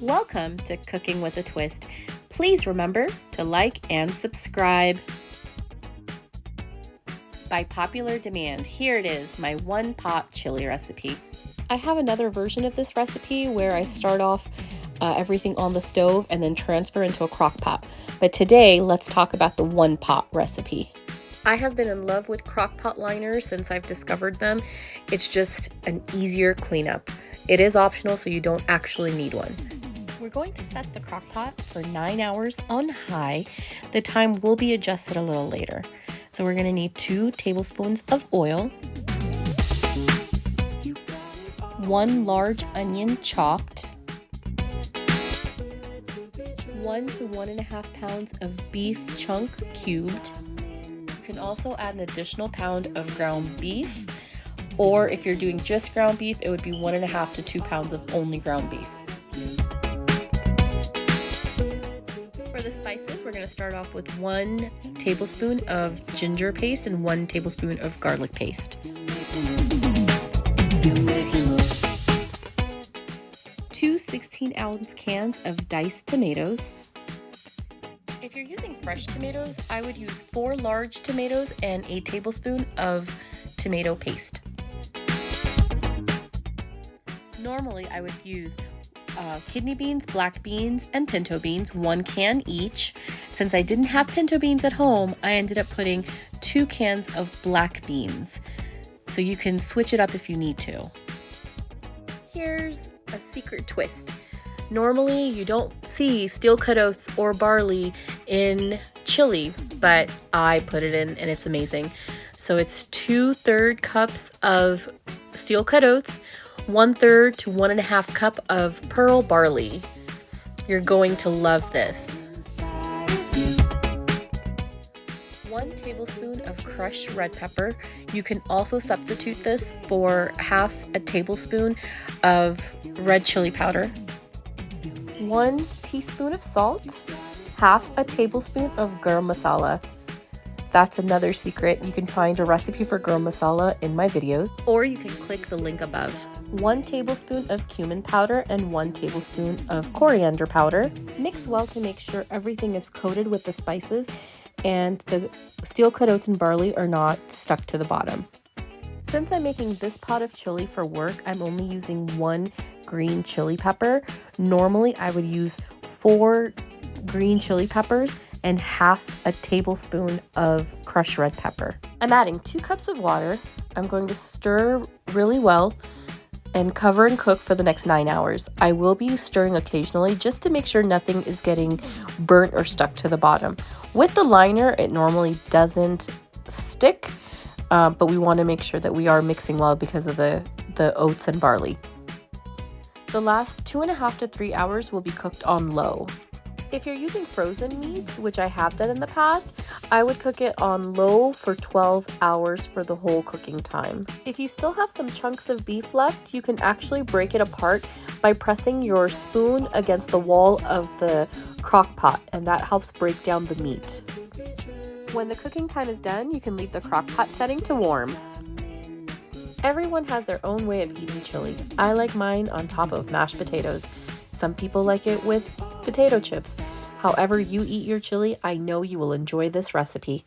Welcome to Cooking with a Twist. Please remember to like and subscribe. By popular demand, here it is, my one-pot chili recipe. I have another version of this recipe where I start off everything on the stove and then transfer into a crock pot. But today, let's talk about the one-pot recipe. I have been in love with crock pot liners since I've discovered them. It's just an easier cleanup. It is optional, so you don't actually need one. We're going to set the crock pot for 9 hours on high. The time will be adjusted a little later. So we're going to need 2 tablespoons of oil, 1 large onion chopped, 1 to 1.5 pounds of beef chunk cubed. You can also add an additional pound of ground beef, or if you're doing just ground beef, it would be 1.5 to 2 pounds of only ground beef. For the spices, we're going to start off with 1 tablespoon of ginger paste and 1 tablespoon of garlic paste. 2 16-ounce cans of diced tomatoes. If you're using fresh tomatoes, I would use 4 large tomatoes and a tablespoon of tomato paste. Normally, I would use kidney beans, black beans, and pinto beans, 1 can each. Since I didn't have pinto beans at home, I ended up putting 2 cans of black beans. So you can switch it up if you need to. Here's a secret twist. Normally, you don't see steel-cut oats or barley in chili, but I put it in and it's amazing. So it's 2/3 cups of steel-cut oats, 1/3 to 1.5 cup of pearl barley. You're going to love this. 1 tablespoon of crushed red pepper. You can also substitute this for half a tablespoon of red chili powder. 1 teaspoon of salt, half a tablespoon of Garam Masala. That's another secret. You can find a recipe for Garam Masala in my videos, or you can click the link above. 1 tablespoon of cumin powder and 1 tablespoon of coriander powder. Mix well to make sure everything is coated with the spices and the steel-cut oats and barley are not stuck to the bottom. Since I'm making this pot of chili for work, I'm only using 1 green chili pepper. Normally, I would use 4 green chili peppers and half a tablespoon of crushed red pepper. I'm adding 2 cups of water. I'm going to stir really well and cover and cook for the next 9 hours. I will be stirring occasionally just to make sure nothing is getting burnt or stuck to the bottom. With the liner, it normally doesn't stick, but we want to make sure that we are mixing well because of the oats and barley. The last 2.5 to 3 hours will be cooked on low. If you're using frozen meat, which I have done in the past, I would cook it on low for 12 hours for the whole cooking time. If you still have some chunks of beef left, you can actually break it apart by pressing your spoon against the wall of the crock pot, and that helps break down the meat. When the cooking time is done, you can leave the crock pot setting to warm. Everyone has their own way of eating chili. I like mine on top of mashed potatoes. Some people like it with potato chips. However you eat your chili, I know you will enjoy this recipe.